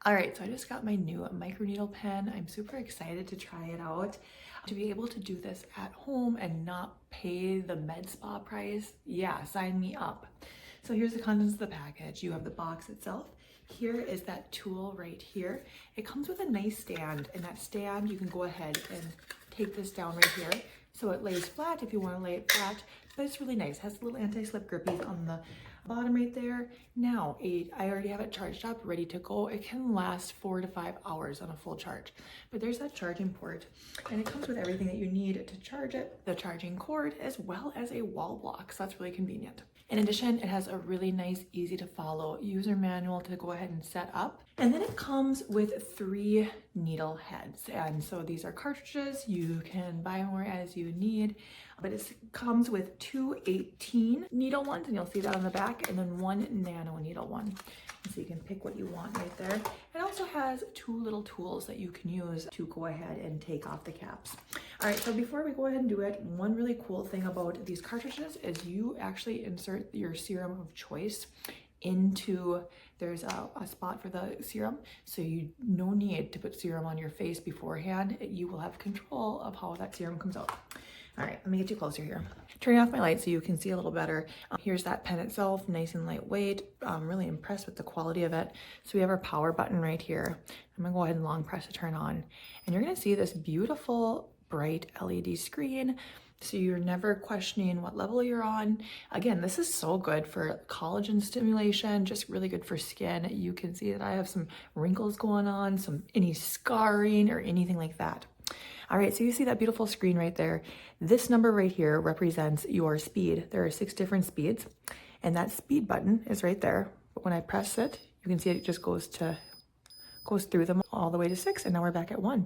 All right, so I just got my new microneedle pen. I'm super excited to try it out. To be able to do this at home and not pay the med spa price, yeah, sign me up. So here's the contents of the package. You have the box itself. Here is that tool right here. It comes with a nice stand, and that stand, you can go ahead and take this down right here. So it lays flat if you want to lay it flat, but it's really nice. It has little anti-slip grippies on the bottom right there. Now, I already have it charged up, ready to go. It can last 4 to 5 hours on a full charge, but there's that charging port, and it comes with everything that you need to charge it, the charging cord, as well as a wall block, so that's really convenient. In addition, it has a really nice, easy to follow user manual to go ahead and set up. And then it comes with 3 needle heads. And so these are cartridges. You can buy more as you need, but it comes with 2 18 needle ones, and you'll see that on the back, and then 1 nano needle one. And so you can pick what you want right there. It also has 2 little tools that you can use to go ahead and take off the caps. All right, so before we go ahead and do it, one really cool thing about these cartridges is you actually insert your serum of choice into, there's a spot for the serum, so you no need to put serum on your face beforehand. You will have control of how that serum comes out. All right, let me get you closer here. Turning off my light so you can see a little better. Here's that pen itself, nice and lightweight. I'm really impressed with the quality of it. So we have our power button right here. I'm gonna go ahead and long press to turn on. And you're gonna see this beautiful bright LED screen, so you're never questioning what level you're on. Again, this is so good for collagen stimulation, just really good for skin. You can see that I have some wrinkles going on, any scarring or anything like that. All right, so you see that beautiful screen right there. This number right here represents your speed. There are 6 different speeds, and that speed button is right there. But when I press it, you can see it just goes through them all the way to 6, and now we're back at 1.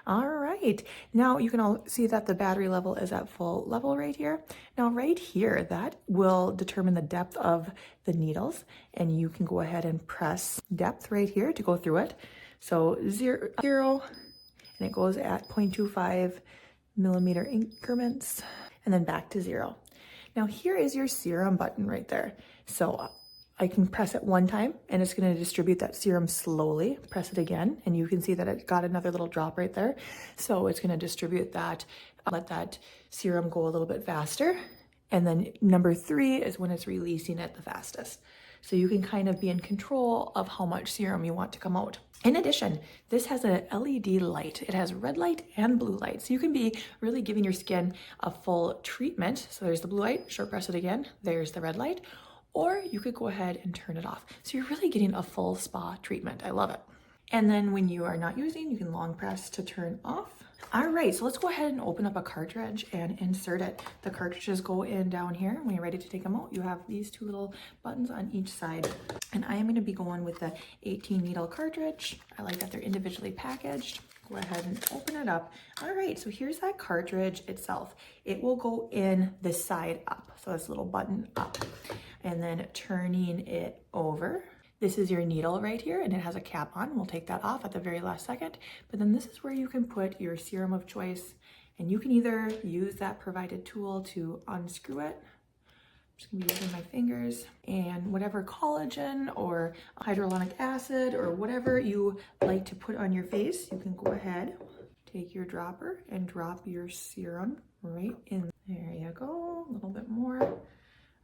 All right, now you can all see that the battery level is at full level right here. Now right here, that will determine the depth of the needles, and you can go ahead and press depth right here to go through it. So 0, and it goes at 0.25 millimeter increments, and then back to 0. Now here is your serum button right there. So I can press it 1 time, and it's going to distribute that serum slowly. Press it again, and you can see that it got another little drop right there. So it's going to distribute that, let that serum go a little bit faster. And then number 3 is when it's releasing it the fastest. So you can kind of be in control of how much serum you want to come out. In addition, this has an LED light. It has red light and blue light. So you can be really giving your skin a full treatment. So there's the blue light, short press it again. There's the red light. Or you could go ahead and turn it off. So you're really getting a full spa treatment. I love it. And then when you are not using, you can long press to turn off. All right, so let's go ahead and open up a cartridge and insert it. The cartridges go in down here. When you're ready to take them out, you have these 2 little buttons on each side. And I am gonna be going with the 18 needle cartridge. I like that they're individually packaged. Go ahead and open it up. All right, so here's that cartridge itself. It will go in the side up, so this little button up. And then turning it over. This is your needle right here, and it has a cap on. We'll take that off at the very last second. But then this is where you can put your serum of choice, and you can either use that provided tool to unscrew it. I'm just gonna be using my fingers, and whatever collagen or hyaluronic acid or whatever you like to put on your face, you can go ahead, take your dropper and drop your serum right in. There you go, a little bit more.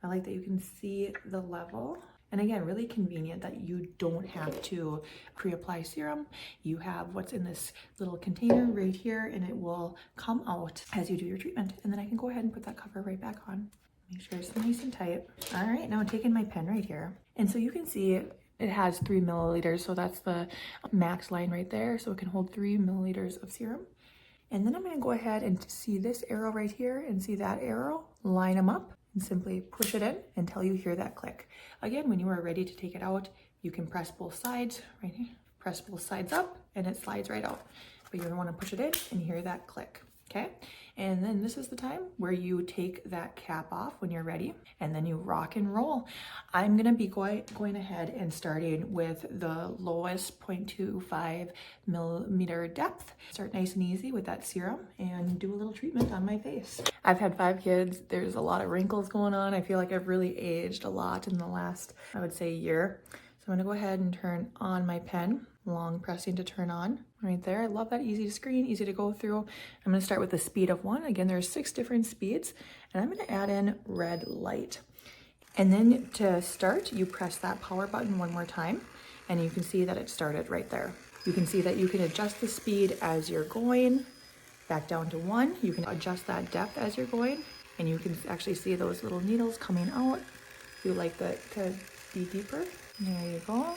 I like that you can see the level. And again, really convenient that you don't have to pre-apply serum. You have what's in this little container right here, and it will come out as you do your treatment. And then I can go ahead and put that cover right back on. Make sure it's nice and tight. All right, now I'm taking my pen right here. And so you can see it has 3 milliliters. So that's the max line right there. So it can hold 3 milliliters of serum. And then I'm gonna go ahead and see this arrow right here and see that arrow, line them up. And simply push it in until you hear that click. Again, when you are ready to take it out, you can press both sides, right here, press both sides up, and it slides right out. But you're gonna wanna push it in and hear that click, okay? And then this is the time where you take that cap off when you're ready, and then you rock and roll. I'm gonna be going ahead and starting with the lowest 0.25 millimeter depth. Start nice and easy with that serum and do a little treatment on my face. I've had 5 kids. There's a lot of wrinkles going on. I feel like I've really aged a lot in the last, I would say, year. So I'm gonna go ahead and turn on my pen. long pressing to turn on right there. I love that, easy to screen, easy to go through. I'm going to start with the speed of 1. Again, there's 6 different speeds, and I'm going to add in red light. And then to start, you press that power button one more time, and you can see that it started right there. You can see that you can adjust the speed as you're going back down to 1. You can adjust that depth as you're going, and you can actually see those little needles coming out. If you like that to be deeper, there you go.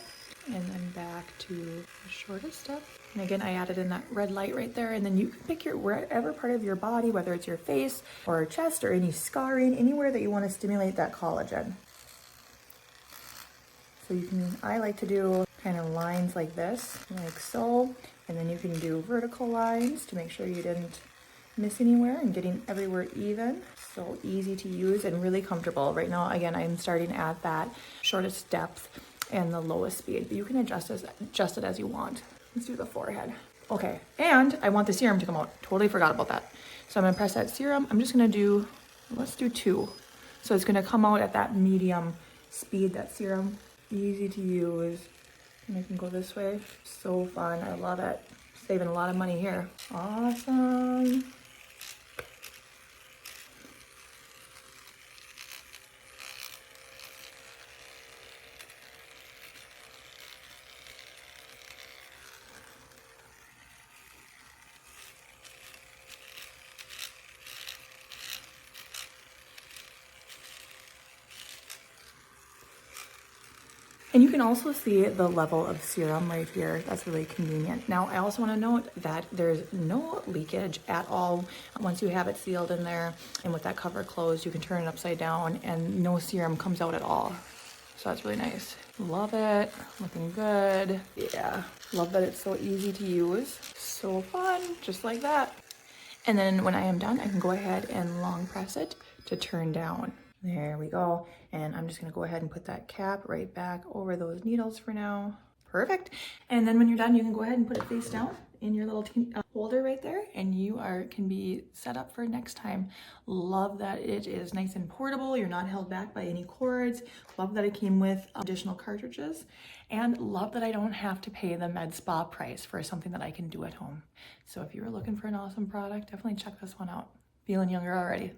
And then back to the shortest step. And again, I added in that red light right there, and then you can pick your wherever part of your body, whether it's your face or chest or any scarring, anywhere that you want to stimulate that collagen. So you can, I like to do kind of lines like this, like so, and then you can do vertical lines to make sure you didn't miss anywhere and getting everywhere even. So easy to use and really comfortable. Right now, again, I'm starting at that shortest depth and the lowest speed, but you can adjust it as you want. Let's do the forehead. Okay, and I want the serum to come out. Totally forgot about that. So I'm gonna press that serum. I'm just gonna do, let's do 2. So it's gonna come out at that medium speed, that serum. Easy to use. And I can go this way. So fun, I love it. Saving a lot of money here. Awesome. And you can also see the level of serum right here. That's really convenient. Now, I also want to note that there's no leakage at all. Once you have it sealed in there and with that cover closed, you can turn it upside down and no serum comes out at all. So that's really nice. Love it. Looking good. Yeah. Love that it's so easy to use. So fun. Just like that. And then when I am done, I can go ahead and long press it to turn down. There we go. And I'm just gonna go ahead and put that cap right back over those needles for now. Perfect. And then when you're done, you can go ahead and put it face down in your little holder right there, and you can be set up for next time. Love that it is nice and portable. You're not held back by any cords. Love that it came with additional cartridges, and love that I don't have to pay the med spa price for something that I can do at home. So if you were looking for an awesome product, definitely check this one out. Feeling younger already.